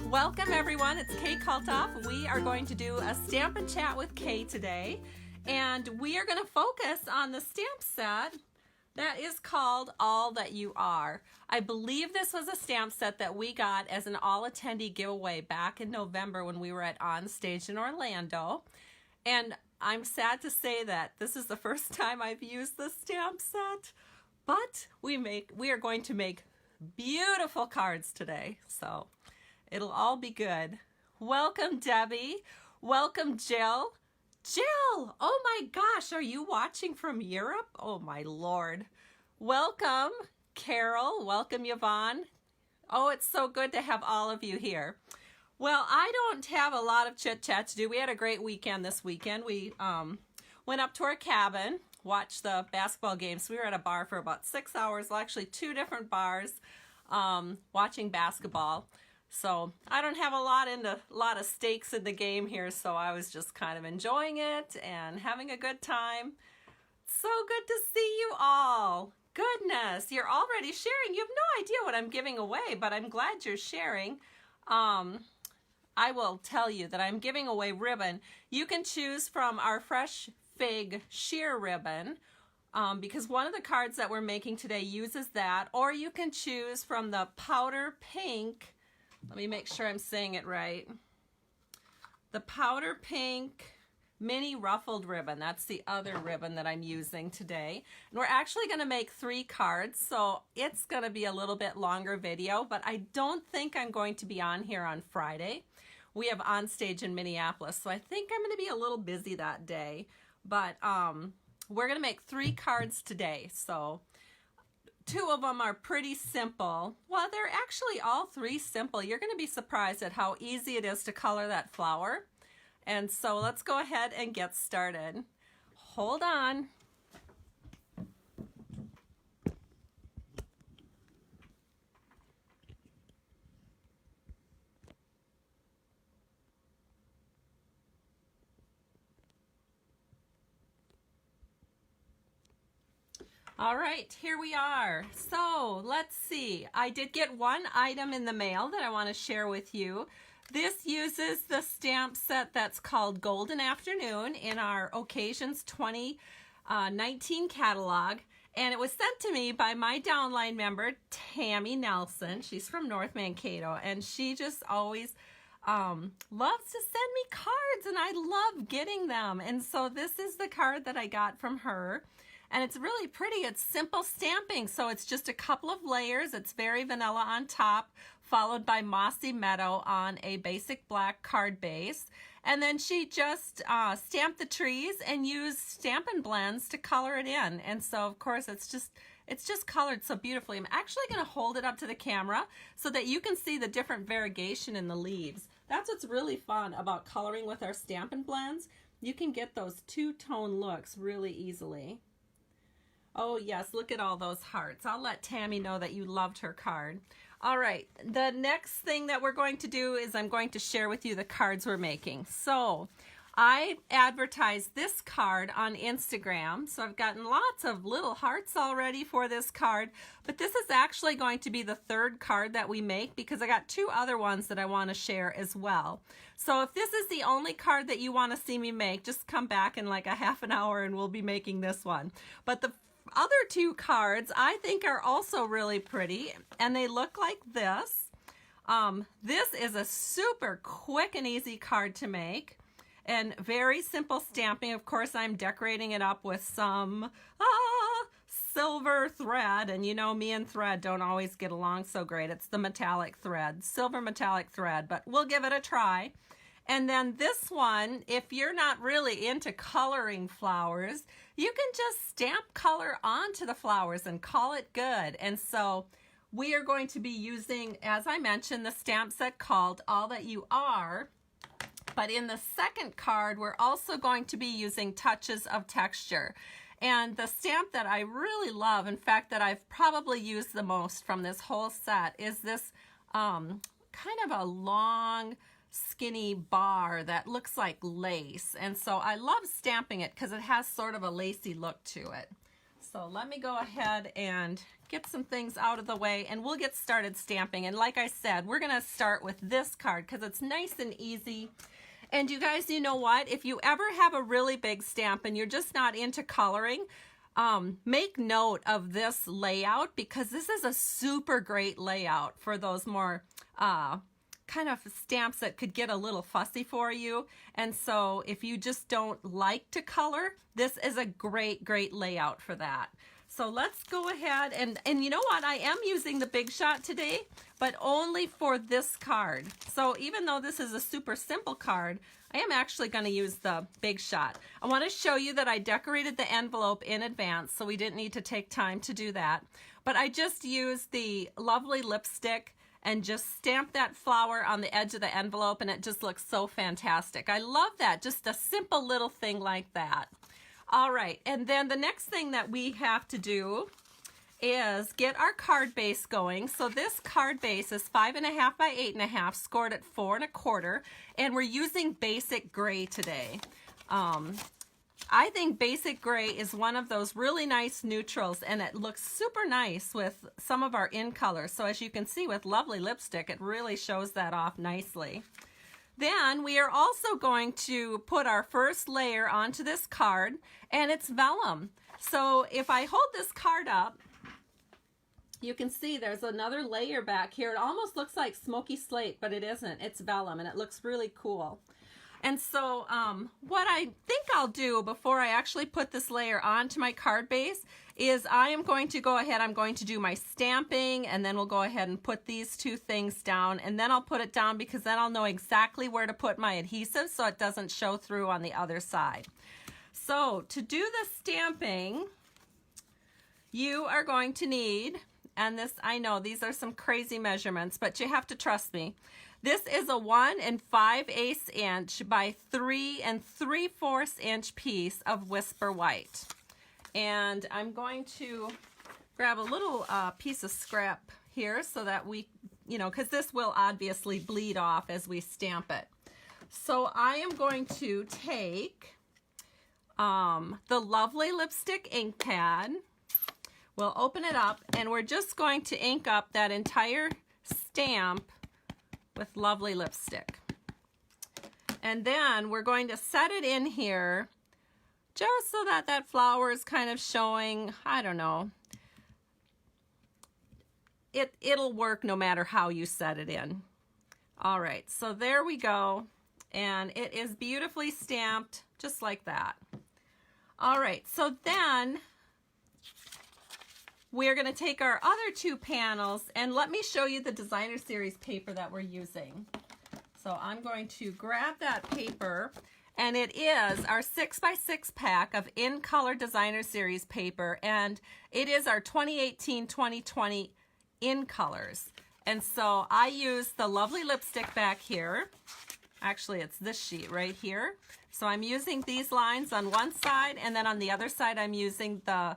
Welcome everyone, it's Kay Kalthoff. We are going to do a stamp and chat with Kay today, and we are going to focus on the stamp set that is called All That You Are. I believe this was a stamp set that we got as an all attendee giveaway back in November when we were at On Stage in Orlando, and I'm sad to say that this is the first time I've used this stamp set, but we are going to make beautiful cards today, so it'll all be good. Welcome, Debbie. Welcome, Jill. Jill, oh my gosh, are you watching from Europe? Oh my Lord. Welcome, Carol. Welcome, Yvonne. Oh, it's so good to have all of you here. Well, I don't have a lot of chit-chat to do. We had a great weekend this weekend. We went up to our cabin, watched the basketball games. We were at a bar for about 6 hours, well, actually 2 different bars, watching basketball. So I don't have a lot of stakes in the game here, so I was just kind of enjoying it and having a good time. So good to see you all. Goodness, you're already sharing. You have no idea what I'm giving away, but I'm glad you're sharing. I will tell you that I'm giving away ribbon. You can choose from our Fresh Fig sheer ribbon, because one of the cards that we're making today uses that, or you can choose from the powder pink. Let me make sure I'm saying it right. The powder pink mini ruffled ribbon. That's the other ribbon that I'm using today. And we're actually going to make 3 cards, so it's going to be a little bit longer video, but I don't think I'm going to be on here on Friday. We have On Stage in Minneapolis, so I think I'm going to be a little busy that day. But we're going to make 3 cards today, so 2 of them are pretty simple. Well, they're actually all 3 simple. You're going to be surprised at how easy it is to color that flower. And so let's go ahead and get started. Hold on. All right, here we are. So let's see. I did get one item in the mail that I want to share with you. This uses the stamp set that's called Golden Afternoon in our Occasions 2019 catalog. And it was sent to me by my downline member, Tammy Nelson. She's from North Mankato, and she just always loves to send me cards, and I love getting them. And so this is the card that I got from her. And it's really pretty. It's simple stamping, so it's just a couple of layers. It's very vanilla on top, followed by Mossy Meadow on a basic black card base. And then she just stamped the trees and used Stampin' Blends to color it in. And so, of course, it's just colored so beautifully. I'm actually going to hold it up to the camera so that you can see the different variegation in the leaves. That's what's really fun about coloring with our Stampin' Blends. You can get those 2-tone looks really easily. Oh yes, look at all those hearts. I'll let Tammy know that you loved her card. All right, the next thing that we're going to do is I'm going to share with you the cards we're making. So I advertised this card on Instagram, so I've gotten lots of little hearts already for this card, but this is actually going to be the 3rd card that we make because I got 2 other ones that I want to share as well. So if this is the only card that you want to see me make, just come back in like a half an hour and we'll be making this one. But the other 2 cards I think are also really pretty, and they look like this. This is a super quick and easy card to make, and very simple stamping. Of course, I'm decorating it up with some silver thread, and you know me and thread don't always get along so great. It's the metallic thread, silver metallic thread, but we'll give it a try. And then this one, if you're not really into coloring flowers, you can just stamp color onto the flowers and call it good. And so we are going to be using, as I mentioned, the stamp set called All That You Are. But in the second card, we're also going to be using Touches of Texture. And the stamp that I really love, in fact, that I've probably used the most from this whole set, is this kind of a long, skinny bar that looks like lace. And so I love stamping it because it has sort of a lacy look to it. So let me go ahead and get some things out of the way, and we'll get started stamping. And like I said, we're going to start with this card because it's nice and easy. And you guys, you know what? If you ever have a really big stamp and you're just not into coloring, make note of this layout because this is a super great layout for those more kind of stamps that could get a little fussy for you. And so if you just don't like to color, this is a great layout for that. So let's go ahead and you know what? I am using the Big Shot today, but only for this card. So even though this is a super simple card, I am actually going to use the Big Shot. I want to show you that I decorated the envelope in advance, so we didn't need to take time to do that. But I just used the lovely lipstick and just stamp that flower on the edge of the envelope, and it just looks so fantastic. I love that, just a simple little thing like that. All right, and then the next thing that we have to do is get our card base going. So this card base is 5.5 by 8.5, scored at 4 1/4, and we're using basic gray today. I think basic gray is one of those really nice neutrals, and it looks super nice with some of our in colors. So as you can see with lovely lipstick, it really shows that off nicely. Then we are also going to put our first layer onto this card, and it's vellum. So if I hold this card up, you can see there's another layer back here. It almost looks like smoky slate, but it isn't. It's vellum, and it looks really cool. And so what I think I'll do before I actually put this layer onto my card base is I am going to go ahead, I'm going to do my stamping, and then we'll go ahead and put these two things down, and then I'll put it down because then I'll know exactly where to put my adhesive so it doesn't show through on the other side. So to do the stamping, you are going to need, and this, I know these are some crazy measurements, but you have to trust me. This is a 1 5/8 inch by 3 3/4 inch piece of Whisper White. And I'm going to grab a little piece of scrap here so that we, you know, because this will obviously bleed off as we stamp it. So I am going to take the lovely lipstick ink pad. We'll open it up, and we're just going to ink up that entire stamp with lovely lipstick. And then we're going to set it in here just so that that flower is kind of showing, I don't know. It'll work no matter how you set it in. All right, so there we go. And it is beautifully stamped just like that. All right, so then we're going to take our other two panels, and let me show you the designer series paper that we're using. So I'm going to grab that paper, and it is our 6x6 pack of in color designer series paper, and it is our 2018-2020 in colors. And so I use the lovely lipstick back here. Actually, it's this sheet right here. So I'm using these lines on one side, and then on the other side I'm using the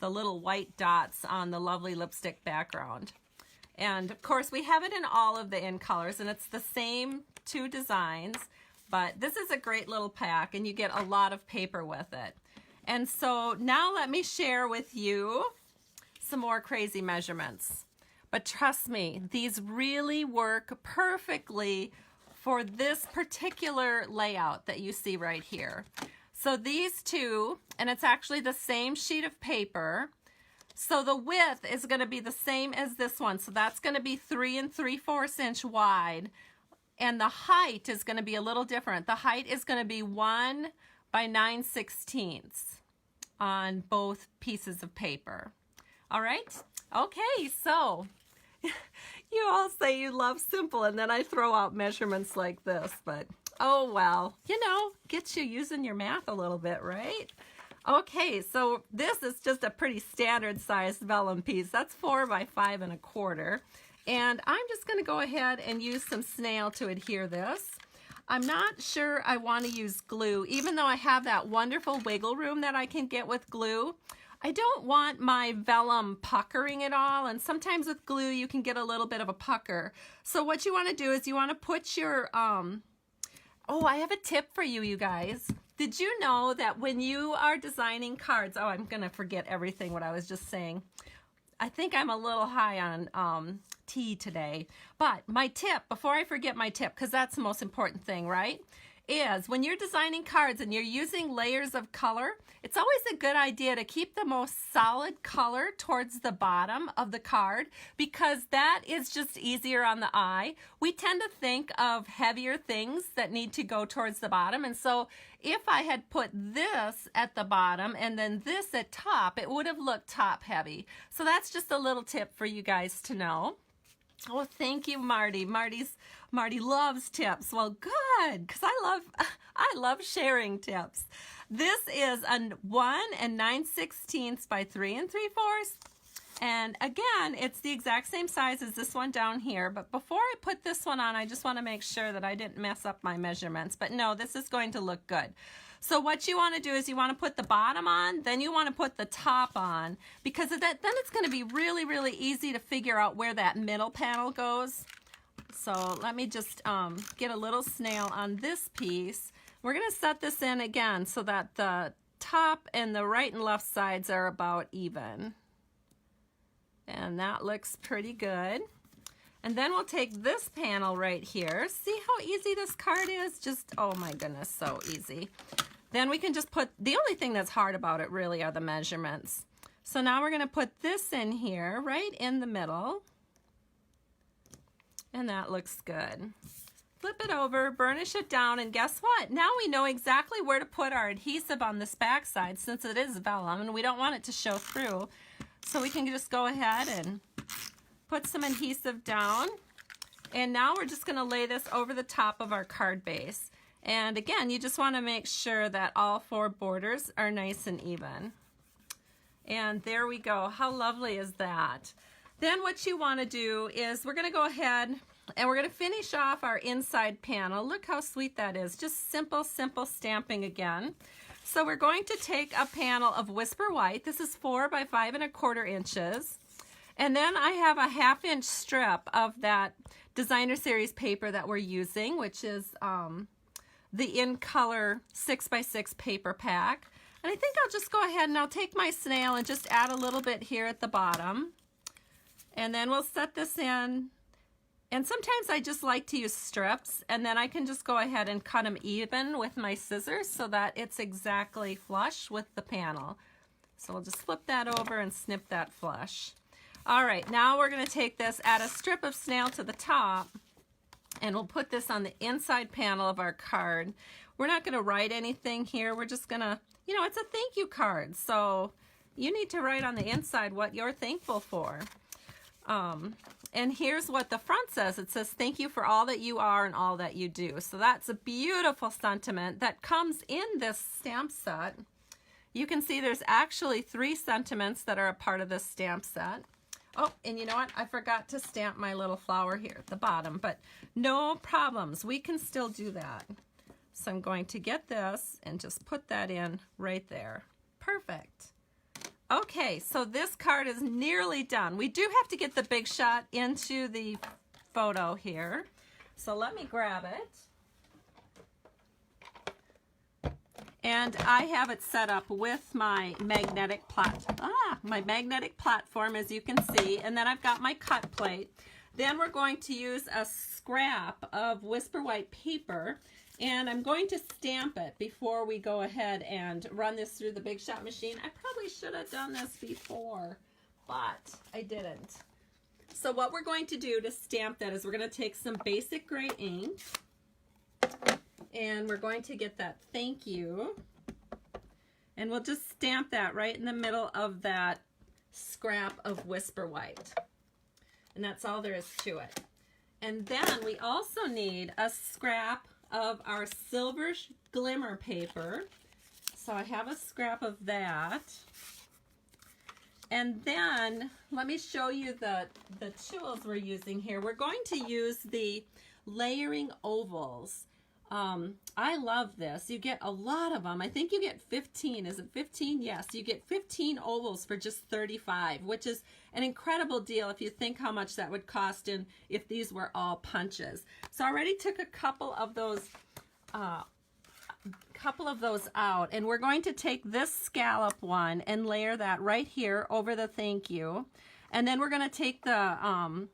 little white dots on the lovely lipstick background. And of course we have it in all of the in colors, and it's the same two designs, but this is a great little pack, and you get a lot of paper with it. And so now let me share with you some more crazy measurements. But trust me, these really work perfectly for this particular layout that you see right here. So these two, and it's actually the same sheet of paper. So the width is going to be the same as this one. So that's going to be 3 3/4 inch wide. And the height is going to be a little different. The height is going to be 1 by 9/16 on both pieces of paper. All right? Okay, so you all say you love simple, and then I throw out measurements like this, but oh well, you know, gets you using your math a little bit, right? Okay, so this is just a pretty standard sized vellum piece. That's 4 by 5 1/4. And I'm just going to go ahead and use some snail to adhere this. I'm not sure I want to use glue, even though I have that wonderful wiggle room that I can get with glue. I don't want my vellum puckering at all, and sometimes with glue you can get a little bit of a pucker. So what you want to do is you want to put your, oh, I have a tip for you, you guys. Did you know that when you are designing cards, oh, I'm going to forget everything what I was just saying. I think I'm a little high on tea today. But my tip, before I forget my tip, because that's the most important thing, right? Is when you're designing cards and you're using layers of color, it's always a good idea to keep the most solid color towards the bottom of the card, because that is just easier on the eye. We tend to think of heavier things that need to go towards the bottom, and so if I had put this at the bottom and then this at top, it would have looked top heavy. So that's just a little tip for you guys to know. Oh, thank you, Marty. Marty loves tips. Well, good, because I love sharing tips. This is a 1 9/16 by 3 3/4. And again, it's the exact same size as this one down here. But before I put this one on, I just want to make sure that I didn't mess up my measurements. But no, this is going to look good. So what you want to do is you want to put the bottom on, then you want to put the top on, because of that, then it's going to be really, really easy to figure out where that middle panel goes. So let me just get a little snail on this piece. We're going to set this in again so that the top and the right and left sides are about even. And that looks pretty good. And then we'll take this panel right here. See how easy this card is? Just, oh my goodness, so easy. Then we can just put, the only thing that's hard about it really are the measurements. So now we're going to put this in here, right in the middle. And that looks good. Flip it over, burnish it down, and guess what? Now we know exactly where to put our adhesive on this back side, since it is vellum and we don't want it to show through. So we can just go ahead and put some adhesive down. And now we're just going to lay this over the top of our card base. And again, you just want to make sure that all 4 borders are nice and even. And there we go. How lovely is that? Then what you want to do is we're going to go ahead and we're going to finish off our inside panel. Look how sweet that is. Just simple, simple stamping again. So we're going to take a panel of Whisper White. This is 4 by 5 1/4 inches. And then I have a 1/2 inch strip of that Designer Series paper that we're using, which is the In Color 6 by 6 paper pack. And I think I'll just go ahead and I'll take my snail and just add a little bit here at the bottom. And then we'll set this in. And sometimes I just like to use strips, and then I can just go ahead and cut them even with my scissors so that it's exactly flush with the panel. So we'll just flip that over and snip that flush. All right, now we're going to take this, add a strip of snail to the top, and we'll put this on the inside panel of our card. We're not going to write anything here. We're just going to, you know, it's a thank you card. So you need to write on the inside what you're thankful for. And here's what the front says. It says, thank you for all that you are and all that you do. So that's a beautiful sentiment that comes in this stamp set. You can see there's actually 3 sentiments that are a part of this stamp set. Oh, and you know what? I forgot to stamp my little flower here at the bottom, but no problems. We can still do that. So I'm going to get this and just put that in right there. Perfect. Okay, so this card is nearly done. We do have to get the big shot into the photo here. So let me grab it. And I have it set up with my magnetic platform, as you can see, and then I've got my cut plate. Then we're going to use a scrap of Whisper White paper, and I'm going to stamp it before we go ahead and run this through the Big Shot machine. I probably should have done this before, but I didn't. So what we're going to do to stamp that is we're going to take some basic gray ink, and we're going to get that thank you, and we'll just stamp that right in the middle of that scrap of Whisper White. And that's all there is to it. And then we also need a scrap of our silver glimmer paper. So I have a scrap of that. And then let me show you the tools we're using here. We're going to use the layering ovals. I love this. You get a lot of them. I think you get 15. Is it 15? Yes, you get 15 ovals for just $35, which is an incredible deal if you think how much that would cost in if these were all punches. So I already took a couple of those out, and we're going to take this scallop one and layer that right here over the thank you. And then we're going to take the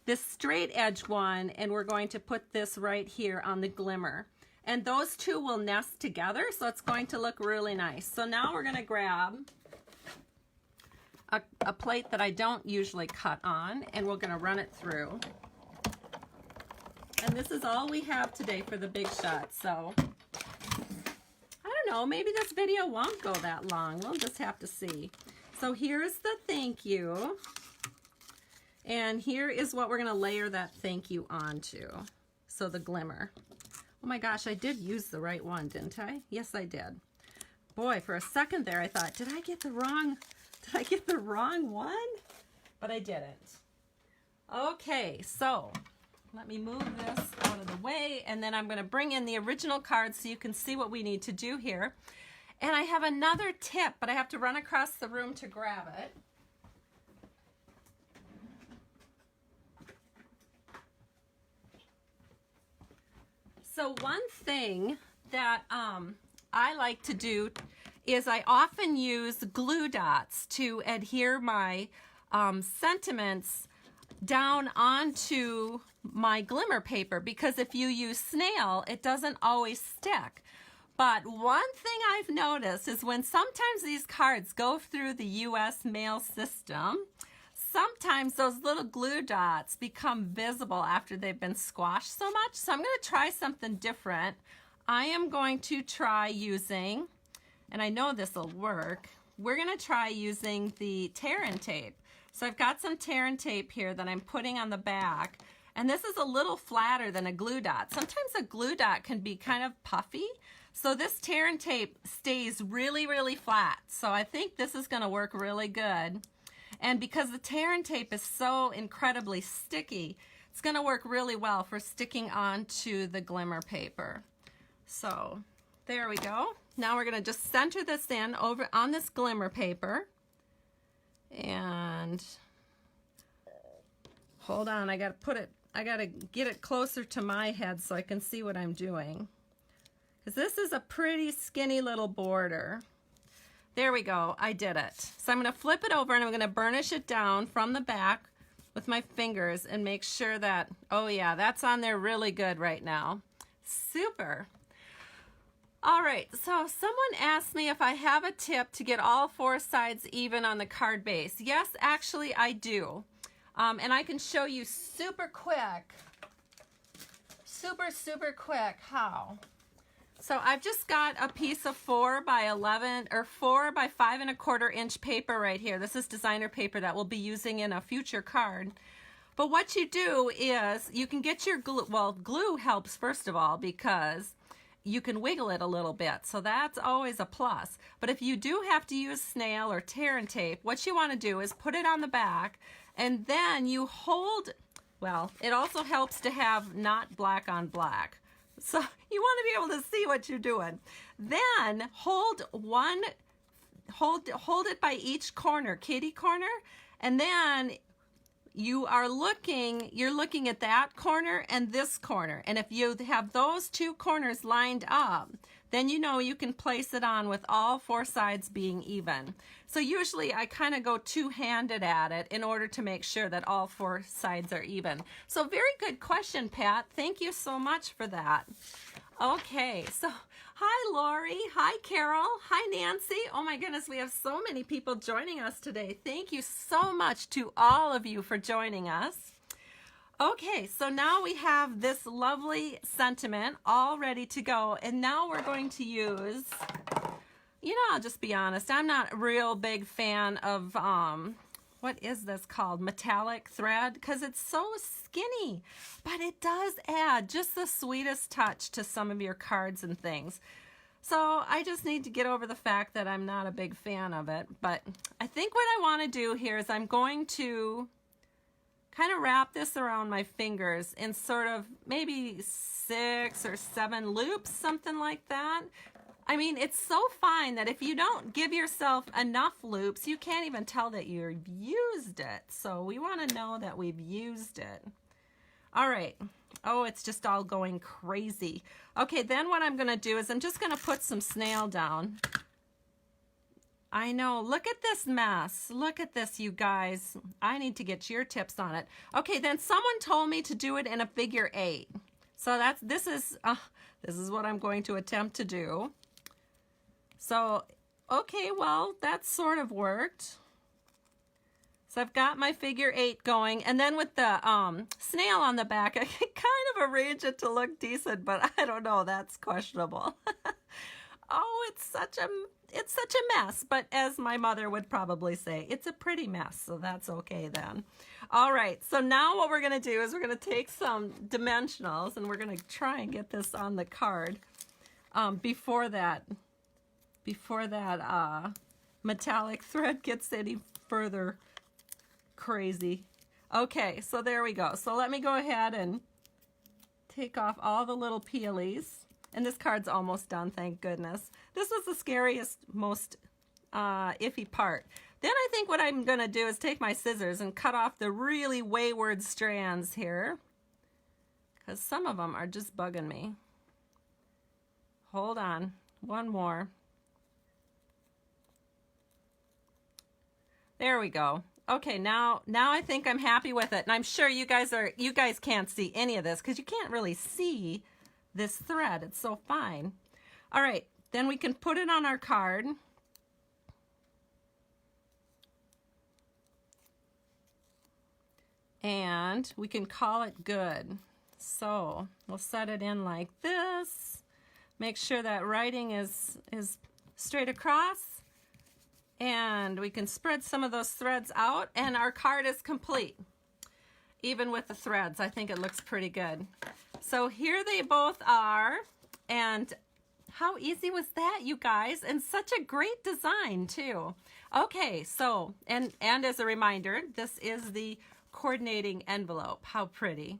this straight edge one, and we're going to put this right here on the glimmer. And those two will nest together, so it's going to look really nice. So now we're going to grab a plate that I don't usually cut on, and we're going to run it through. And this is all we have today for the big shot, so I don't know, maybe this video won't go that long. We'll just have to see. So here's the thank you, and here is what we're going to layer that thank you onto. So the glimmer. Oh my gosh, I did use the right one, didn't I? Yes, I did. Boy, for a second there I thought, did I get the wrong one? But I didn't. Okay, so let me move this out of the way, and then I'm going to bring in the original card so you can see what we need to do here. And I have another tip, but I have to run across the room to grab it. So one thing that I like to do is I often use glue dots to adhere my sentiments down onto my glimmer paper, because if you use snail, it doesn't always stick. But one thing I've noticed is when sometimes these cards go through the US mail system, sometimes those little glue dots become visible after they've been squashed so much. So I'm going to try something different. I am going to try using, and I know this will work, we're going to try using the tear and tape. So I've got some tear and tape here that I'm putting on the back, and this is a little flatter than a glue dot. Sometimes a glue dot can be kind of puffy, so this tear and tape stays really, really flat. So I think this is going to work really good. And because the tear and tape is so incredibly sticky, it's going to work really well for sticking onto the glimmer paper. So there we go. Now we're going to just center this in over on this glimmer paper. And hold on, I got to get it closer to my head so I can see what I'm doing. Because this is a pretty skinny little border. There we go, I did it. So I'm going to flip it over and I'm going to burnish it down from the back with my fingers and make sure that, oh yeah, that's on there really good right now. Super. All right, so someone asked me if I have a tip to get all four sides even on the card base. Yes, actually I do. And I can show you super quick how. So I've just got a piece of 4 by 11 or 4 by 5 1/4 inch paper right here. This is designer paper that we'll be using in a future card. But what you do is you can get your glue. Well, glue helps first of all because you can wiggle it a little bit, so that's always a plus. But if you do have to use snail or tear and tape, what you want to do is put it on the back, and then you hold, well, it also helps to have not black on black. So you want to be able to see what you're doing. Then hold it by each corner, kitty corner, and then you're looking at that corner and this corner. And if you have those two corners lined up, then you know you can place it on with all four sides being even. So usually I kind of go two-handed at it in order to make sure that all four sides are even. So very good question, Pat. Thank you so much for that. Okay, so hi Lori, hi Carol, hi Nancy. Oh my goodness, we have so many people joining us today. Thank you so much to all of you for joining us. Okay, so now we have this lovely sentiment all ready to go, and now we're going to use, you know, I'll just be honest, I'm not a real big fan of, what is this called? Metallic thread, because it's so skinny, but it does add just the sweetest touch to some of your cards and things. So I just need to get over the fact that I'm not a big fan of it, but I think what I want to do here is I'm going to kind of wrap this around my fingers in sort of maybe 6 or 7 loops, something like that. I mean, it's so fine that if you don't give yourself enough loops, you can't even tell that you've used it. So we want to know that we've used it. All right. Oh, it's just all going crazy. Okay, then what I'm going to do is I'm just going to put some snail down I know. Look at this mess. Look at this, you guys. I need to get your tips on it. Okay, then someone told me to do it in a figure 8. So this is what I'm going to attempt to do. So, okay, well, that sort of worked. So I've got my figure 8 going, and then with the snail on the back, I can kind of arrange it to look decent, but I don't know, that's questionable. Oh, it's such a mess, but as my mother would probably say, it's a pretty mess, so that's okay then. All right, so now what we're going to do is we're going to take some dimensionals, and we're going to try and get this on the card before that metallic thread gets any further crazy. Okay, so there we go. So let me go ahead and take off all the little peelies. And this card's almost done, thank goodness. This was the scariest, most iffy part. Then I think what I'm going to do is take my scissors and cut off the really wayward strands here, because some of them are just bugging me. Hold on, one more. There we go. Okay, now I think I'm happy with it. And I'm sure you guys can't see any of this because you can't really see this thread. It's so fine. All right, then we can put it on our card. And we can call it good. So we'll set it in like this. Make sure that writing is straight across. And we can spread some of those threads out, and our card is complete. Even with the threads, I think it looks pretty good. So here they both are, and how easy was that, you guys? And such a great design, too. Okay, so, and as a reminder, this is the coordinating envelope. How pretty.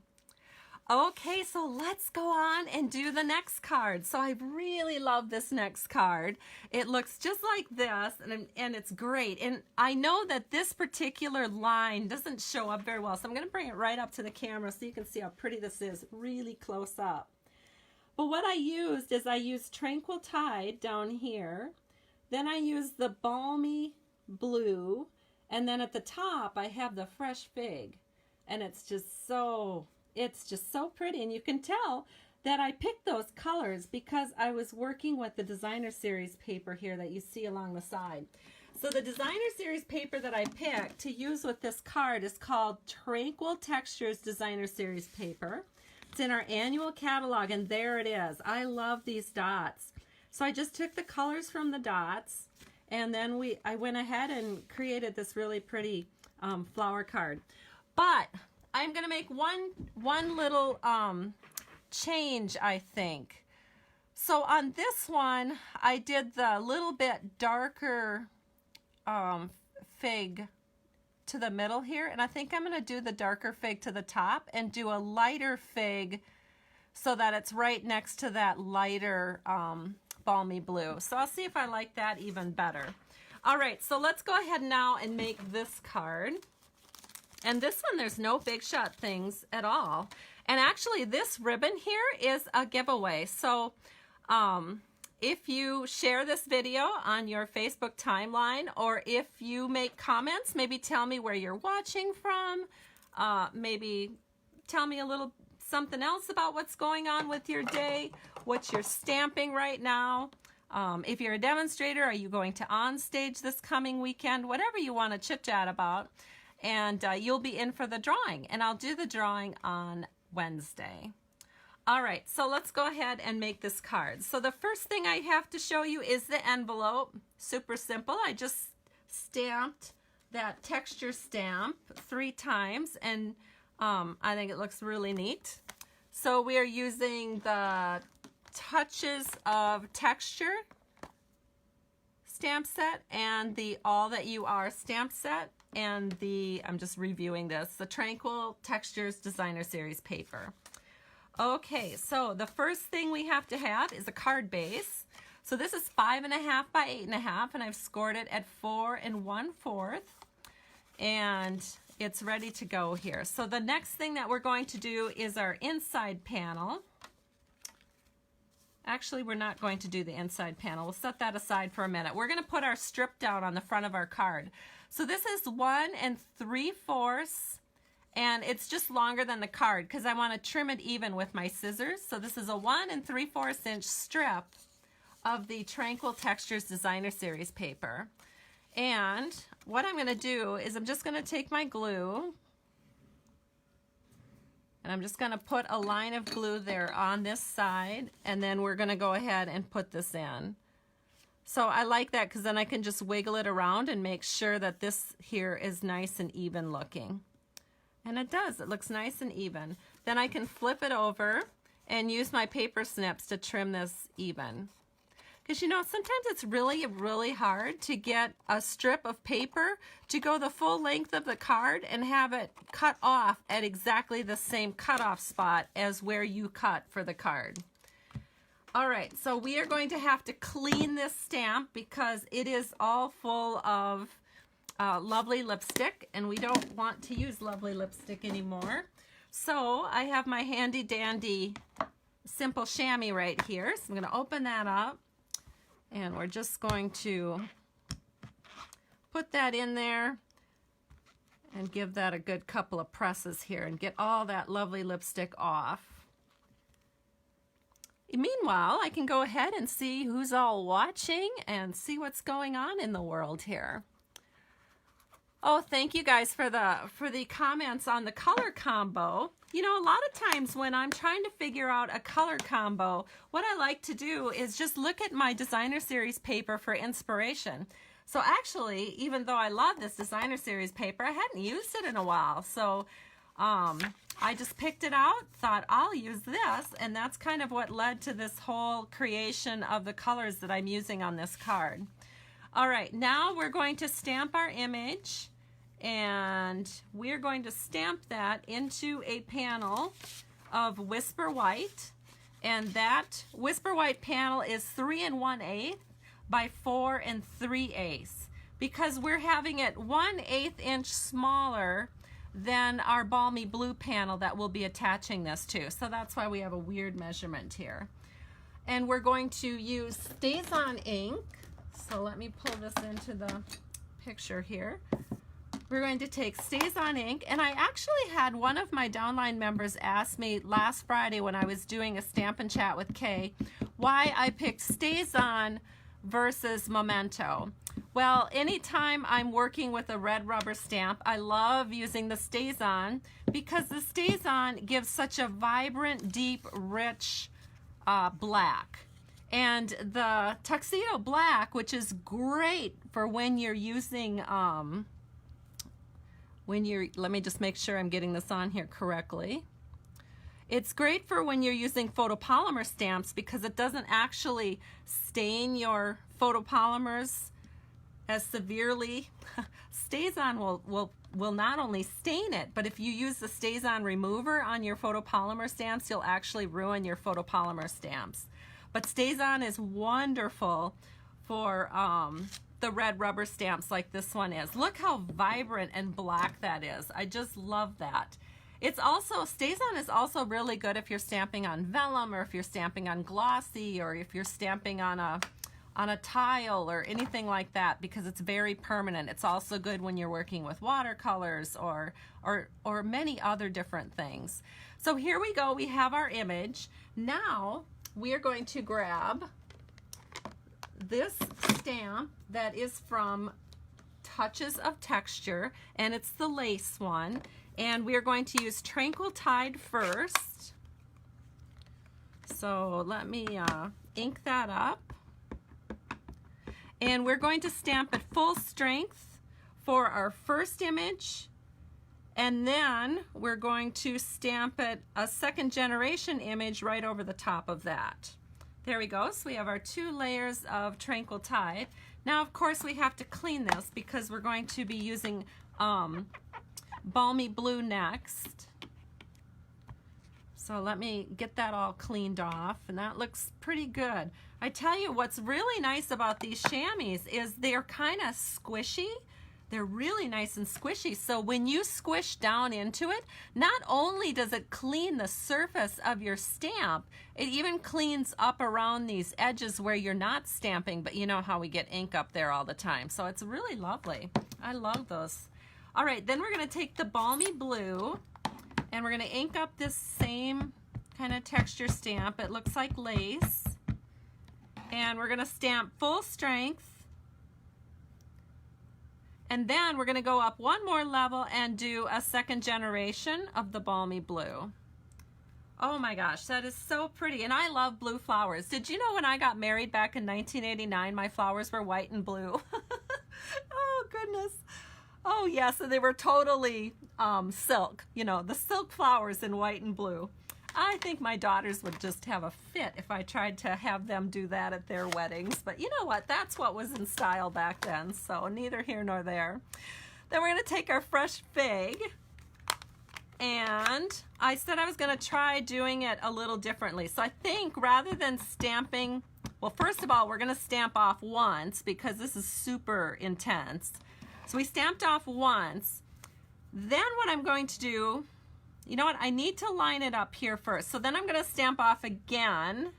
Okay, so let's go on and do the next card. So I really love this next card. It looks just like this, and it's great. And I know that this particular line doesn't show up very well, so I'm going to bring it right up to the camera so you can see how pretty this is, really close up. But what I used Tranquil Tide down here. Then I used the Balmy Blue, and then at the top I have the Fresh Fig, and it's just so pretty. And you can tell that I picked those colors because I was working with the Designer Series paper here that you see along the side. So the Designer Series paper that I picked to use with this card is called Tranquil Textures Designer Series paper. It's in our annual catalog, and there it is. I love these dots. So I just took the colors from the dots, and then I went ahead and created this really pretty flower card. But I'm going to make one little change, I think. So on this one, I did the little bit darker fig to the middle here, and I think I'm going to do the darker fig to the top and do a lighter fig so that it's right next to that lighter balmy blue. So I'll see if I like that even better. All right, so let's go ahead now and make this card. And this one, there's no big shot things at all. And actually, this ribbon here is a giveaway. So if you share this video on your Facebook timeline, or if you make comments, maybe tell me where you're watching from, maybe tell me a little something else about what's going on with your day, what you're stamping right now. If you're a demonstrator, are you going to on stage this coming weekend? Whatever you want to chit chat about. And you'll be in for the drawing, and I'll do the drawing on Wednesday. All right, so let's go ahead and make this card. So the first thing I have to show you is the envelope. Super simple. I just stamped that texture stamp 3 times, and I think it looks really neat. So we are using the Touches of Texture stamp set and the All That You Are stamp set, and the, I'm just reviewing this, the Tranquil Textures Designer Series paper. Okay, so the first thing we have to have is a card base. So this is 5.5 by 8.5, and I've scored it at 4 1/4, and it's ready to go here. So the next thing that we're going to do is our inside panel. Actually, we're not going to do the inside panel. We'll set that aside for a minute. We're going to put our strip down on the front of our card. So this is 1 3/4, and it's just longer than the card because I want to trim it even with my scissors. So this is a 1 3/4 inch strip of the Tranquil Textures Designer Series paper. And what I'm going to do is I'm just going to take my glue, and I'm just going to put a line of glue there on this side, and then we're going to go ahead and put this in. So I like that because then I can just wiggle it around and make sure that this here is nice and even looking. And it does. It looks nice and even. Then I can flip it over and use my paper snips to trim this even. Because, you know, sometimes it's really, really hard to get a strip of paper to go the full length of the card and have it cut off at exactly the same cutoff spot as where you cut for the card. All right, so we are going to have to clean this stamp because it is all full of lovely lipstick, and we don't want to use lovely lipstick anymore. So I have my handy dandy simple chamois right here. So I'm going to open that up. And we're just going to put that in there and give that a good couple of presses here and get all that lovely lipstick off. Meanwhile, I can go ahead and see who's all watching and see what's going on in the world here. Oh, thank you guys for the comments on the color combo. You know, a lot of times when I'm trying to figure out a color combo, what I like to do is just look at my Designer Series paper for inspiration. So actually, even though I love this Designer Series paper, I hadn't used it in a while. So I just picked it out, thought I'll use this, and that's kind of what led to this whole creation of the colors that I'm using on this card. All right, now we're going to stamp our image, and we're going to stamp that into a panel of Whisper White, and that Whisper White panel is 3 1/8 by 4 3/8 because we're having it 1/8 inch smaller than our Balmy Blue panel that we'll be attaching this to. So that's why we have a weird measurement here. And we're going to use Stays-On ink. So let me pull this into the picture here. We're going to take Stays-On ink, and I actually had one of my downline members ask me last Friday when I was doing a Stampin' Chat with Kay why I picked Stays-On versus Memento. Well, anytime I'm working with a red rubber stamp, I love using the Stays-On because the Stays-On gives such a vibrant, deep, rich black. And the Tuxedo Black, which is great for when you're using, let me just make sure I'm getting this on here correctly. It's great for when you're using photopolymer stamps because it doesn't actually stain your photopolymers as severely. Stays-On will not only stain it, but if you use the Stays-On remover on your photopolymer stamps, you'll actually ruin your photopolymer stamps. But Stays-On is wonderful for the red rubber stamps like this one is. Look how vibrant and black that is. I just love that. It's also, Stays-On is also really good if you're stamping on vellum or if you're stamping on glossy or if you're stamping on a tile or anything like that because it's very permanent. It's also good when you're working with watercolors or many other different things. So here we go. We have our image. Now we are going to grab this stamp that is from Touches of Texture, and it's the lace one. And we are going to use Tranquil Tide first. So let me ink that up. And we're going to stamp at full strength for our first image. And then we're going to stamp it a second generation image right over the top of that. There we go. So we have our 2 layers of Tranquil Tide. Now, of course, we have to clean this because we're going to be using Balmy Blue next. So let me get that all cleaned off, and that looks pretty good. I tell you what's really nice about these chamois is they're kind of squishy. they're really nice and squishy. So when you squish down into it, not only does it clean the surface of your stamp, it even cleans up around these edges where you're not stamping, but you know how we get ink up there all the time. So it's really lovely. I love those. All right, then we're going to take the Balmy Blue and we're going to ink up this same kind of texture stamp. It looks like lace. And we're going to stamp full strength. And then we're going to go up one more level and do a second generation of the Balmy Blue. Oh my gosh, that is so pretty. And I love blue flowers. Did you know when I got married back in 1989, my flowers were white and blue? Oh goodness. Oh yes, and they were totally silk. You know, the silk flowers in white and blue. I think my daughters would just have a fit if I tried to have them do that at their weddings. But you know what? That's what was in style back then. So neither here nor there. Then we're going to take our fresh fig. And I said I was going to try doing it a little differently. So I think rather than stamping, well, first of all, we're going to stamp off once because this is super intense. So we stamped off once. Then what I'm going to do, you know what, I need to line it up here first. So then I'm going to stamp off again.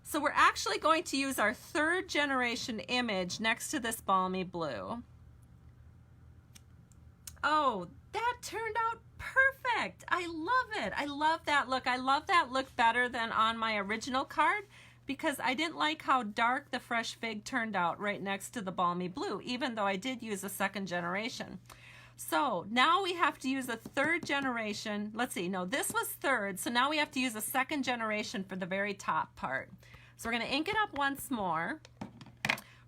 So we're actually going to use our third generation image next to this Balmy Blue. Oh, that turned out perfect. I love it. I love that look. I love that look better than on my original card because I didn't like how dark the fresh fig turned out right next to the Balmy Blue, even though I did use a second generation. So now we have to use a third generation. Let's see, no, this was third, so now we have to use a second generation for the very top part. So we're going to ink it up once more.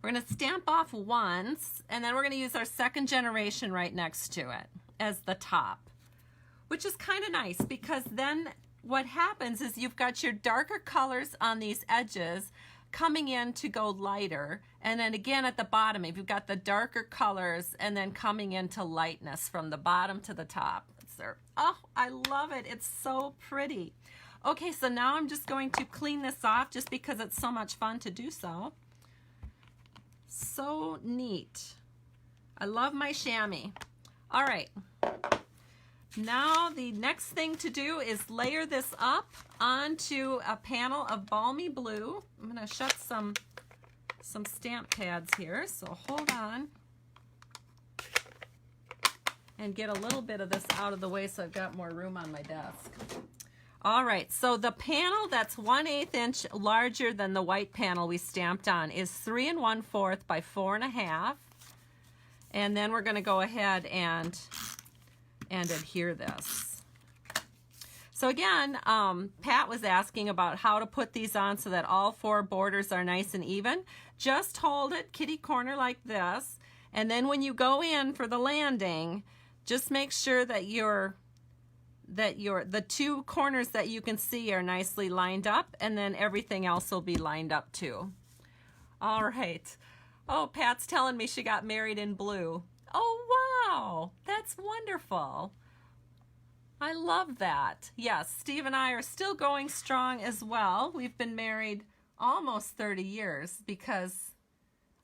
We're going to stamp off once, and then we're going to use our second generation right next to it as the top, which is kind of nice because then what happens is you've got your darker colors on these edges coming in to go lighter, and then again at the bottom if you've got the darker colors and then coming into lightness from the bottom to the top. Oh, I love it. It's so pretty. Okay, so now I'm just going to clean this off just because it's so much fun to do so. So neat. I love my chamois. All right. Now the next thing to do is layer this up onto a panel of Balmy Blue. I'm going to shut some stamp pads here, so hold on. And get a little bit of this out of the way so I've got more room on my desk. All right, so the panel that's 1/8 inch larger than the white panel we stamped on is 3 1/4 by 4 1/2. And then we're going to go ahead and adhere this. So again, Pat was asking about how to put these on so that all 4 borders are nice and even. Just hold it kitty corner like this, and then when you go in for the landing, just make sure that the 2 corners that you can see are nicely lined up, and then everything else will be lined up too. All right. Oh, Pat's telling me she got married in blue. Oh, wow. That's wonderful. I love that. Yes, Steve and I are still going strong as well. We've been married almost 30 years because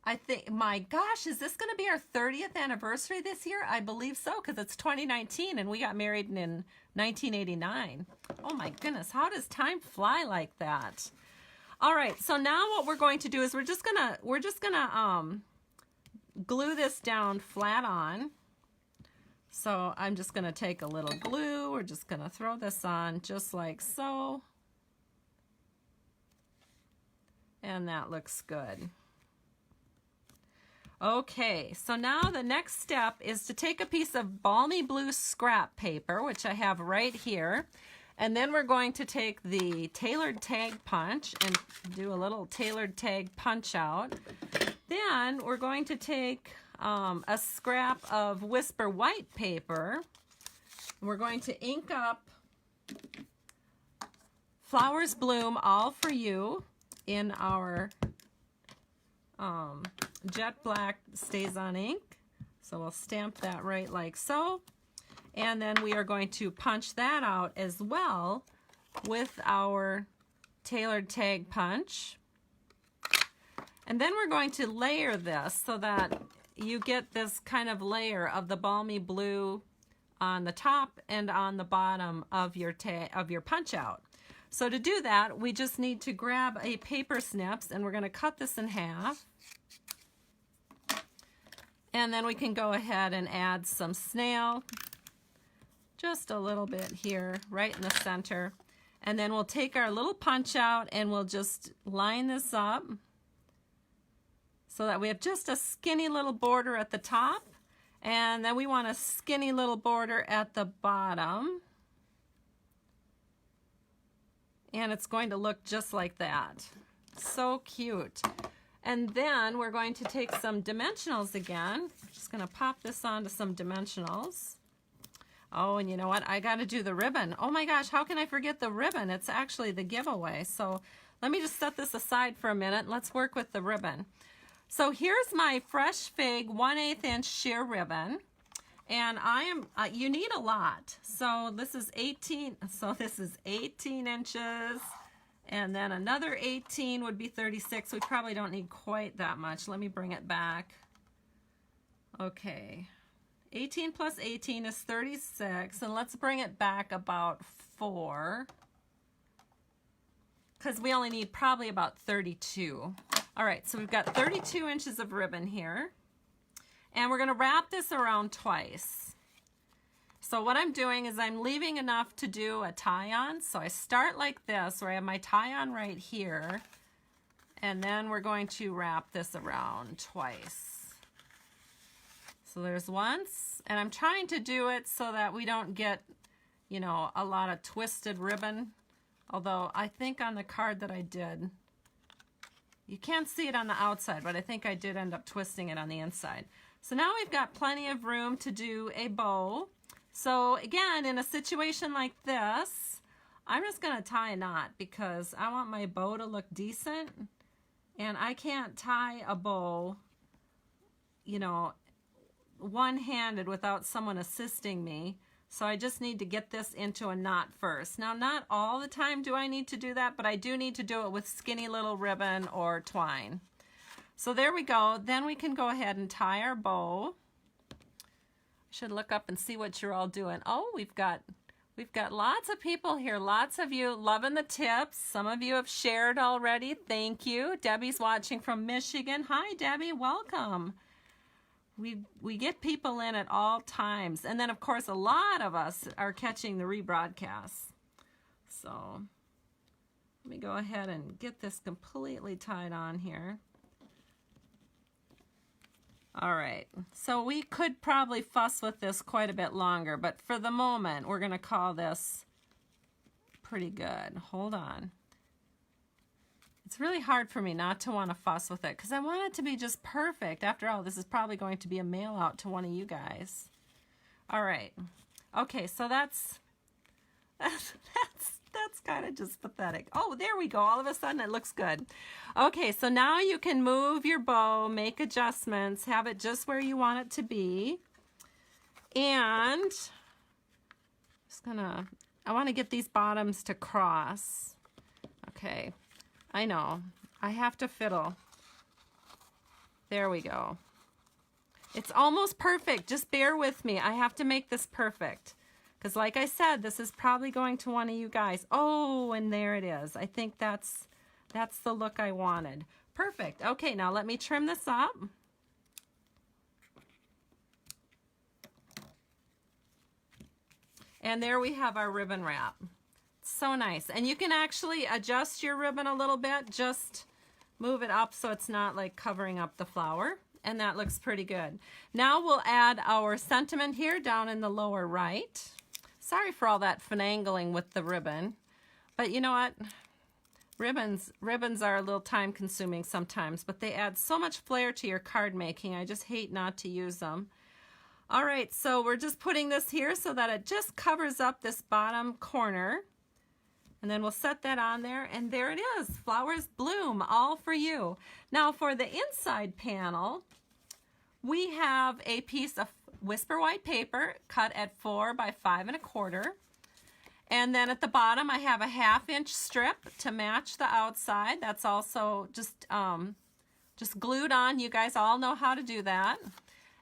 I think, my gosh, is this going to be our 30th anniversary this year? I believe so because it's 2019 and we got married in 1989. Oh my goodness, how does time fly like that? All right, so now what we're going to do is we're just gonna glue this down flat on. So I'm just gonna take a little glue. We're just gonna throw this on just like so. And that looks good. Okay, so now the next step is to take a piece of Balmy Blue scrap paper, which I have right here, and then we're going to take the tailored tag punch and do a little tailored tag punch out. Then we're going to take a scrap of Whisper white paper. We're going to ink up Flowers Bloom All For You in our jet black Stays On ink. So we'll stamp that right like so. And then we are going to punch that out as well with our tailored tag punch. And then we're going to layer this so that you get this kind of layer of the balmy blue on the top and on the bottom of your punch out. So to do that, we just need to grab a paper snips, and we're going to cut this in half. And then we can go ahead and add some snail, just a little bit here, right in the center. And then we'll take our little punch out and we'll just line this up so that we have just a skinny little border at the top. And then we want a skinny little border at the bottom. And it's going to look just like that. So cute. And then we're going to take some dimensionals again. Just going to pop this onto some dimensionals. Oh, and you know what? I got to do the ribbon. Oh my gosh, how can I forget the ribbon? It's actually the giveaway. So let me just set this aside for a minute. Let's work with the ribbon. So here's my Fresh Fig 1/8 inch sheer ribbon. And I am, you need a lot. So this is 18, this is 18 inches. And then another 18 would be 36. We probably don't need quite that much. Let me bring it back. Okay. 18 plus 18 is 36. And let's bring it back about 4. Because we only need probably about 32. All right, so we've got 32 inches of ribbon here. And we're going to wrap this around twice. So what I'm doing is I'm leaving enough to do a tie-on. So I start like this, where I have my tie-on right here. And then we're going to wrap this around twice. So there's once. And I'm trying to do it so that we don't get, you know, a lot of twisted ribbon. Although I think on the card that I did, you can't see it on the outside, but I think I did end up twisting it on the inside. So now we've got plenty of room to do a bow. So again, in a situation like this, I'm just going to tie a knot because I want my bow to look decent. And I can't tie a bow, you know, one-handed without someone assisting me. So I just need to get this into a knot first. Now, not all the time do I need to do that, but I do need to do it with skinny little ribbon or twine. So there we go. Then we can go ahead and tie our bow. I should look up and see what you're all doing. Oh, we've got lots of people here. Lots of you loving the tips. Some of you have shared already. Thank you. Debbie's watching from Michigan. Hi, Debbie. Welcome. We get people in at all times. And then, of course, a lot of us are catching the rebroadcasts. So let me go ahead and get this completely tied on here. All right, so we could probably fuss with this quite a bit longer, but for the moment, we're going to call this pretty good. Hold on. It's really hard for me not to want to fuss with it because I want it to be just perfect. After all, this is probably going to be a mail out to one of you guys. All right. Okay, so that's kind of just pathetic. Oh, there we go. All of a sudden it looks good. Okay, so now you can move your bow, make adjustments, have it just where you want it to be. And I want to get these bottoms to cross. Okay, I know. I have to fiddle. There we go. It's almost perfect. Just bear with me. I have to make this perfect. Because like I said, this is probably going to one of you guys. Oh, and there it is. I think that's the look I wanted. Perfect. Okay, now let me trim this up. And there we have our ribbon wrap. So nice. And you can actually adjust your ribbon a little bit. Just move it up so it's not like covering up the flower. And that looks pretty good. Now we'll add our sentiment here down in the lower right. Sorry for all that finagling with the ribbon, but you know what? Ribbons are a little time consuming sometimes, but they add so much flair to your card making. I just hate not to use them. All right, so we're just putting this here so that it just covers up this bottom corner. And then we'll set that on there, and there it is. Flowers bloom, all for you. Now for the inside panel, we have a piece of Whisper White paper cut at 4 by 5 1/4. And then at the bottom I have a 1/2 inch strip to match the outside. That's also just glued on. You guys all know how to do that.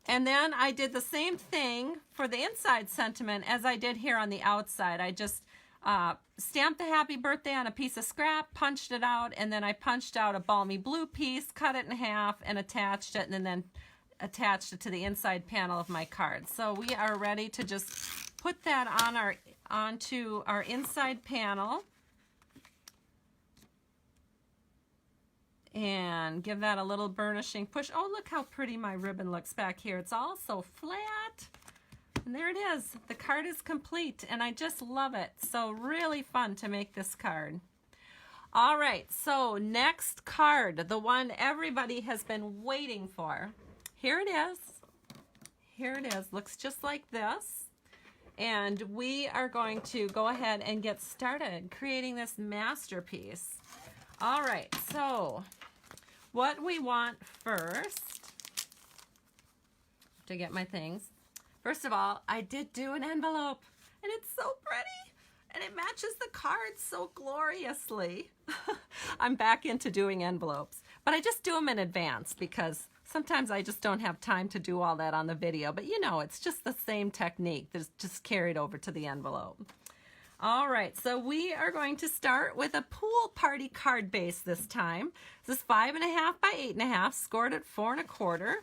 And then I did the same thing for the inside sentiment as I did here on the outside. I just stamped the happy birthday on a piece of scrap, punched it out, and then I punched out a balmy blue piece, cut it in half, and attached it, and then attached it to the inside panel of my card. So we are ready to just put that on onto our inside panel and give that a little burnishing push. Oh, look how pretty my ribbon looks back here. It's all so flat. And there it is. The card is complete, and I just love it. So really fun to make this card. All right, so next card, the one everybody has been waiting for. Here it is. Here it is. Looks just like this. And we are going to go ahead and get started creating this masterpiece. All right, so what we want first, to get my things. First of all, I did do an envelope, and it's so pretty, and it matches the card so gloriously. I'm back into doing envelopes, but I just do them in advance because sometimes I just don't have time to do all that on the video, but you know, it's just the same technique that's just carried over to the envelope. All right, so we are going to start with a pool party card base this time. This is 5.5 by 8.5, scored at 4 1/4.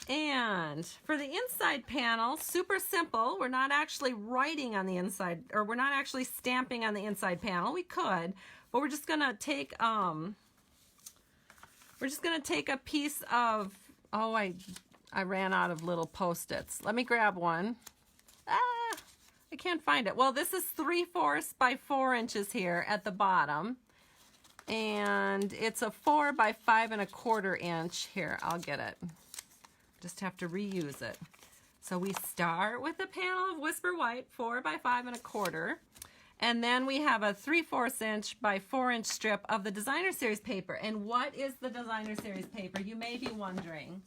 And for the inside panel, super simple. We're not actually writing on the inside, or we're not actually stamping on the inside panel. We could, but we're just gonna take a piece of, oh, I ran out of little Post-its. Let me grab one. I can't find it. Well, this is 3/4 by 4 inches here at the bottom. And it's a 4 by 5 1/4 inch. Here, I'll get it. Just have to reuse it. So we start with a panel of Whisper White, 4 by 5 1/4. And then we have a 3/4 inch by 4 inch strip of the Designer Series paper. And what is the Designer Series paper? You may be wondering.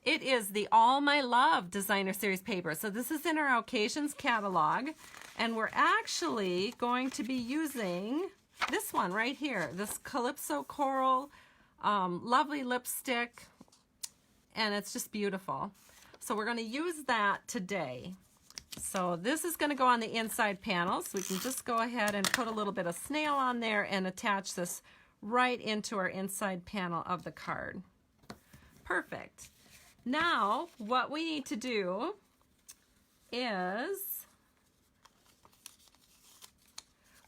It is the All My Love Designer Series paper. So this is in our Occasions catalog. And we're actually going to be using this one right here, this Calypso Coral, lovely lipstick. And it's just beautiful. So we're going to use that today. So this is going to go on the inside panel. So we can just go ahead and put a little bit of snail on there and attach this right into our inside panel of the card. Perfect. Now, what we need to do is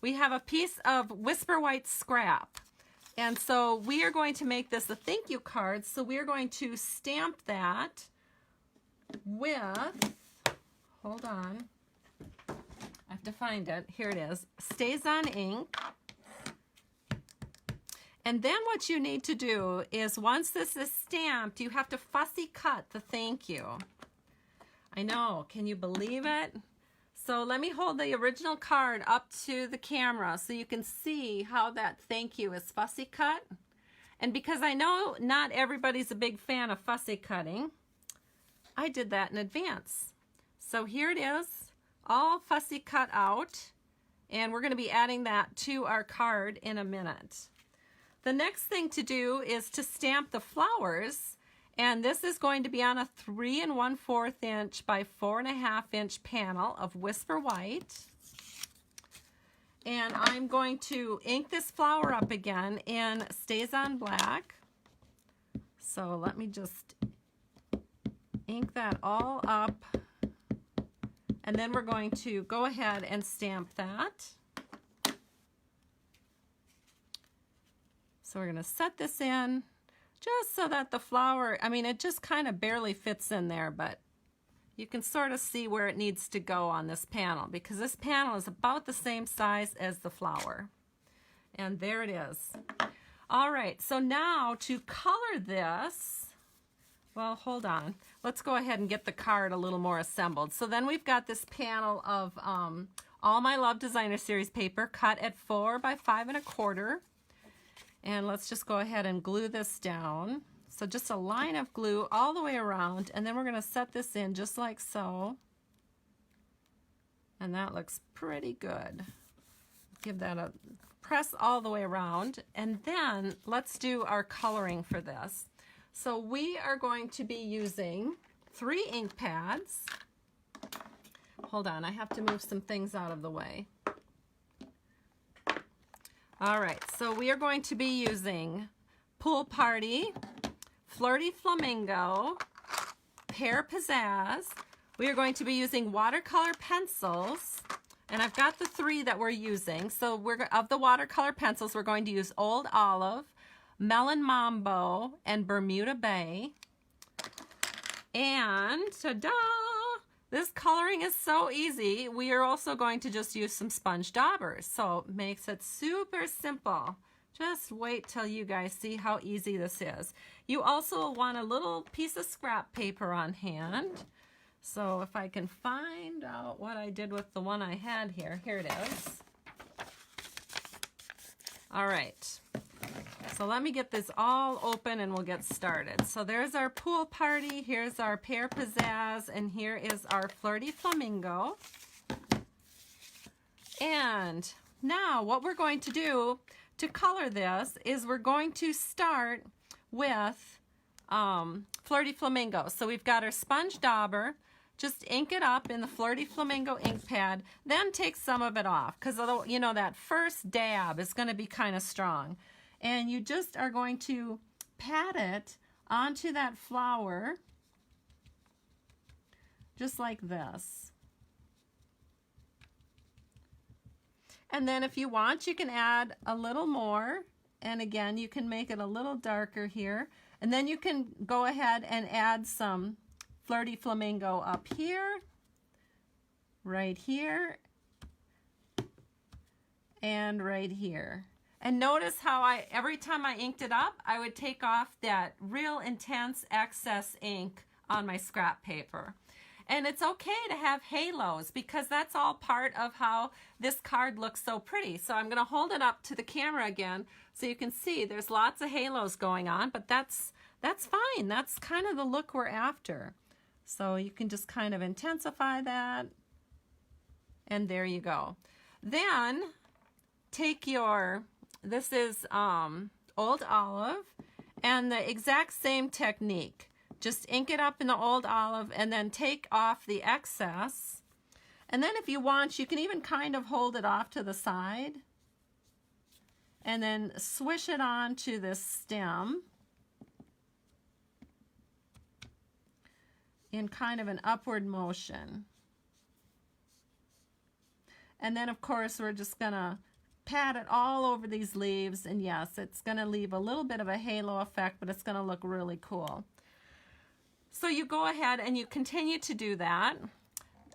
we have a piece of Whisper White scrap. And so we are going to make this a thank you card. So we are going to stamp that with, hold on, I have to find it. Here it is. Stays on ink. And then what you need to do is once this is stamped, you have to fussy cut the thank you. I know, can you believe it? So let me hold the original card up to the camera so you can see how that thank you is fussy cut. And because I know not everybody's a big fan of fussy cutting, I did that in advance. So here it is, all fussy cut out, and we're going to be adding that to our card in a minute. The next thing to do is to stamp the flowers. And this is going to be on a 3 1/4 inch by 4 1/2 inch panel of Whisper White. And I'm going to ink this flower up again in Stays on Black. So let me just ink that all up. And then we're going to go ahead and stamp that. So we're going to set this in. Just so that the flower, I mean, it just kind of barely fits in there, but you can sort of see where it needs to go on this panel because this panel is about the same size as the flower. And there it is. All right, so now to color this, well, hold on. Let's go ahead and get the card a little more assembled. So then we've got this panel of All My Love Designer Series paper cut at 4 by 5 1/4. And let's just go ahead and glue this down. So just a line of glue all the way around, and then we're going to set this in just like so. And that looks pretty good. Give that a press all the way around. And then let's do our coloring for this. So we are going to be using 3 ink pads. Hold on, I have to move some things out of the way. All right, so we are going to be using Pool Party, Flirty Flamingo, Pear Pizzazz. We are going to be using watercolor pencils, and I've got the 3 that we're using. So of the watercolor pencils, we're going to use Old Olive, Melon Mambo, and Bermuda Bay. And ta-da! This coloring is so easy. We are also going to just use some sponge daubers, so it makes it super simple. Just wait till you guys see how easy this is. You also want a little piece of scrap paper on hand. So if I can find out what I did with the one I had here. Here it is. All right. So let me get this all open and we'll get started. So there's our Pool Party, here's our Pear Pizzazz, and here is our Flirty Flamingo. And now what we're going to do to color this is we're going to start with Flirty Flamingo. So we've got our sponge dauber. Just ink it up in the Flirty Flamingo ink pad, then take some of it off, because you know that first dab is going to be kind of strong. And you just are going to pat it onto that flower, just like this. And then if you want, you can add a little more, and again, you can make it a little darker here. And then you can go ahead and add some Flirty Flamingo up here, right here, and right here. And notice how every time I inked it up, I would take off that real intense excess ink on my scrap paper. And it's okay to have halos because that's all part of how this card looks so pretty. So I'm going to hold it up to the camera again so you can see there's lots of halos going on, but that's fine. That's kind of the look we're after. So you can just kind of intensify that, and there you go. Then take this is Old Olive, and the exact same technique. Just ink it up in the Old Olive and then take off the excess. And then if you want, you can even kind of hold it off to the side and then swish it onto this stem in kind of an upward motion. And then of course we're just gonna pat it all over these leaves, and yes, it's gonna leave a little bit of a halo effect, but it's gonna look really cool. So you go ahead and you continue to do that.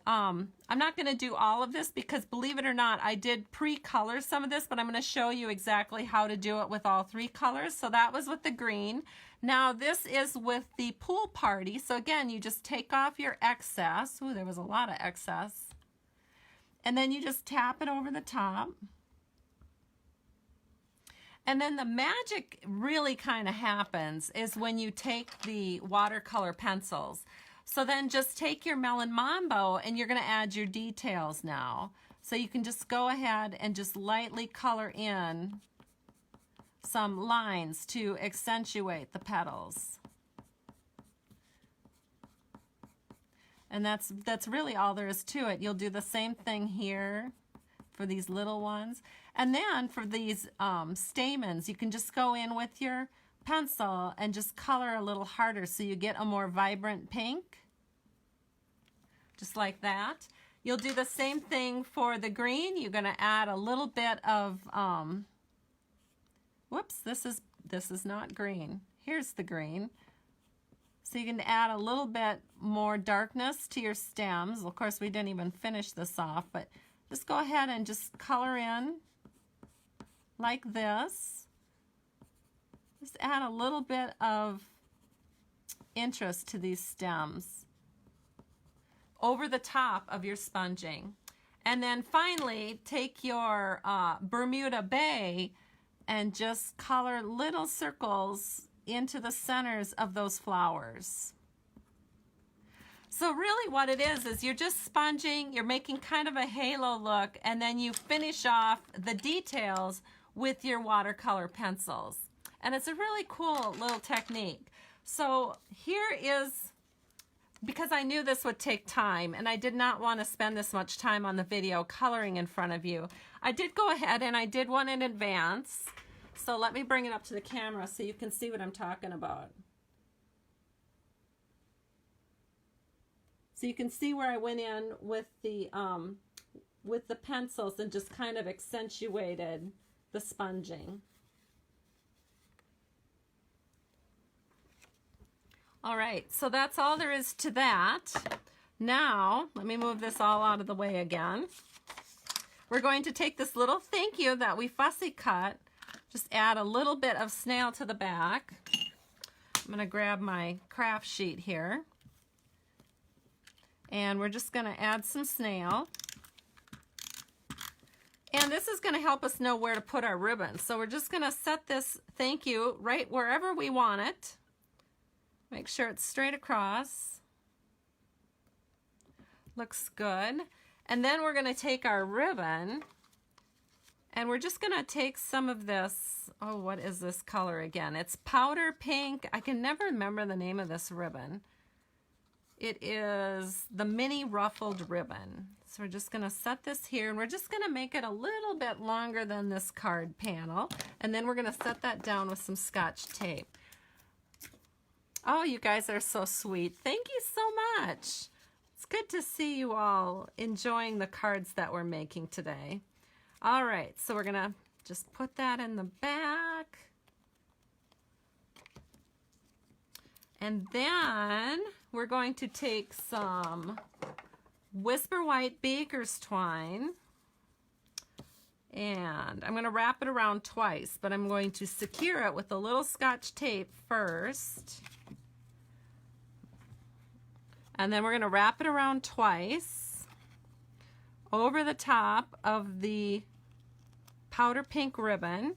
I'm not gonna do all of this because, believe it or not, I did pre-color some of this, but I'm gonna show you exactly how to do it with all 3 colors. So that was with the green. Now this is with the Pool Party. So again, you just take off your excess. Ooh, there was a lot of excess. And then you just tap it over the top. And then the magic really kind of happens is when you take the watercolor pencils. So then just take your Melon Mambo and you're going to add your details now. So you can just go ahead and just lightly color in some lines to accentuate the petals. And that's really all there is to it. You'll do the same thing here for these little ones. And then for these stamens, you can just go in with your pencil and just color a little harder so you get a more vibrant pink. Just like that. You'll do the same thing for the green. You're going to add a little bit of, whoops, this is not green. Here's the green. So you can add a little bit more darkness to your stems. Of course, we didn't even finish this off, but just go ahead and just color in like this. Just add a little bit of interest to these stems over the top of your sponging. And then finally, take your Bermuda Bay and just color little circles into the centers of those flowers. So really what it is you're just sponging, you're making kind of a halo look, and then you finish off the details with your watercolor pencils. And it's a really cool little technique. So here is, because I knew this would take time and I did not want to spend this much time on the video coloring in front of you, I did go ahead and I did one in advance. So let me bring it up to the camera so you can see what I'm talking about. So you can see where I went in with the pencils and just kind of accentuated the sponging. All right, so that's all there is to that. Now, let me move this all out of the way again. We're going to take this little thank you that we fussy cut, just add a little bit of snail to the back. I'm going to grab my craft sheet here. And we're just going to add some snail. And this is going to help us know where to put our ribbon. So we're just going to set this thank you right wherever we want it. Make sure it's straight across. Looks good. And then we're going to take our ribbon and we're just going to take some of this, oh, what is this color again? It's powder pink. I can never remember the name of this ribbon. It is the mini ruffled ribbon. So we're just going to set this here and we're just going to make it a little bit longer than this card panel. And then we're going to set that down with some Scotch tape. Oh, you guys are so sweet. Thank you so much. It's good to see you all enjoying the cards that we're making today. All right, so we're going to just put that in the back. And then we're going to take some Whisper White Baker's Twine. And I'm going to wrap it around twice, but I'm going to secure it with a little Scotch tape first. And then we're going to wrap it around twice over the top of the powder pink ribbon.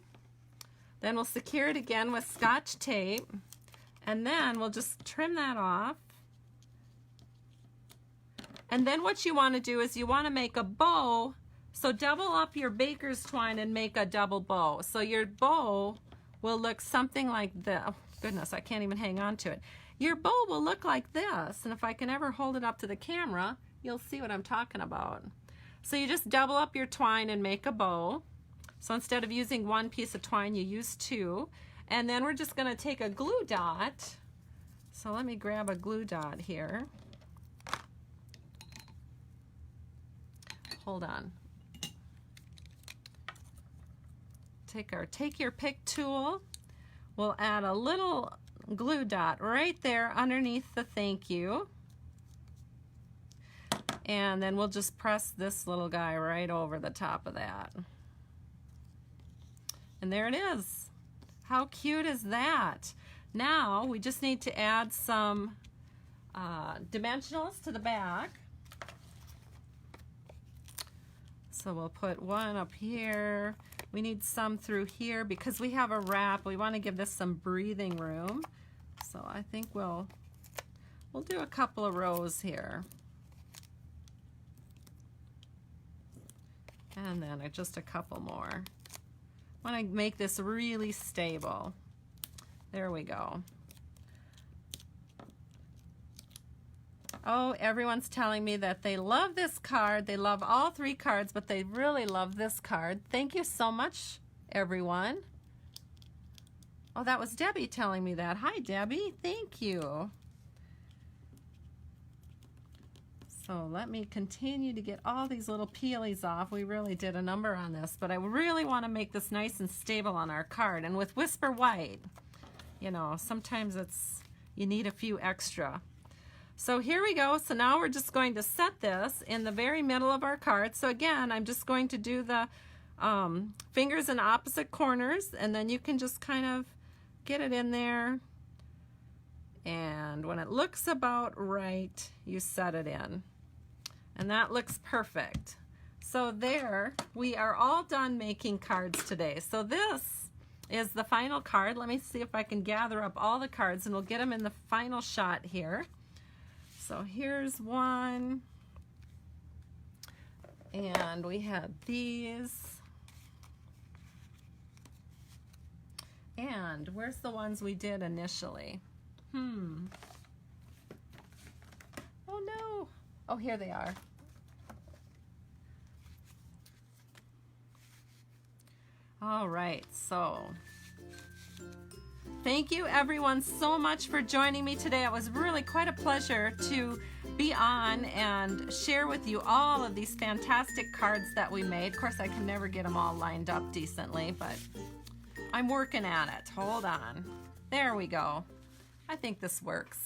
Then we'll secure it again with Scotch tape. And then we'll just trim that off. And then what you want to do is you want to make a bow. So double up your baker's twine and make a double bow. So your bow will look something like this. Oh, goodness, I can't even hang on to it. Your bow will look like this. And if I can ever hold it up to the camera, you'll see what I'm talking about. So you just double up your twine and make a bow. So instead of using one piece of twine, you use two. And then we're just going to take a glue dot. So let me grab a glue dot here. Hold on. Take your pick tool. We'll add a little glue dot right there underneath the thank you. And then we'll just press this little guy right over the top of that. And there it is. How cute is that? Now we just need to add some dimensionals to the back. So we'll put one up here. We need some through here because we have a wrap. We want to give this some breathing room. So I think we'll do a couple of rows here. And then just a couple more. I want to make this really stable. There we go. Oh, everyone's telling me that they love this card. They love all three cards, but they really love this card. Thank you so much, everyone. Oh, that was Debbie telling me that. Hi, Debbie. Thank you. So let me continue to get all these little peelies off. We really did a number on this, but I really want to make this nice and stable on our card. And with Whisper White, you know, sometimes you need a few extra. So here we go. So now we're just going to set this in the very middle of our card. So again, I'm just going to do the fingers in opposite corners, and then you can just kind of get it in there. And when it looks about right, you set it in. And that looks perfect. So there, we are all done making cards today. So this is the final card. Let me see if I can gather up all the cards and we'll get them in the final shot here. So here's one. And we had these. And where's the ones we did initially? Oh no. Oh, here they are. All right, so thank you everyone so much for joining me today. It was really quite a pleasure to be on and share with you all of these fantastic cards that we made. Of course, I can never get them all lined up decently, but I'm working at it. Hold on. There we go. I think this works.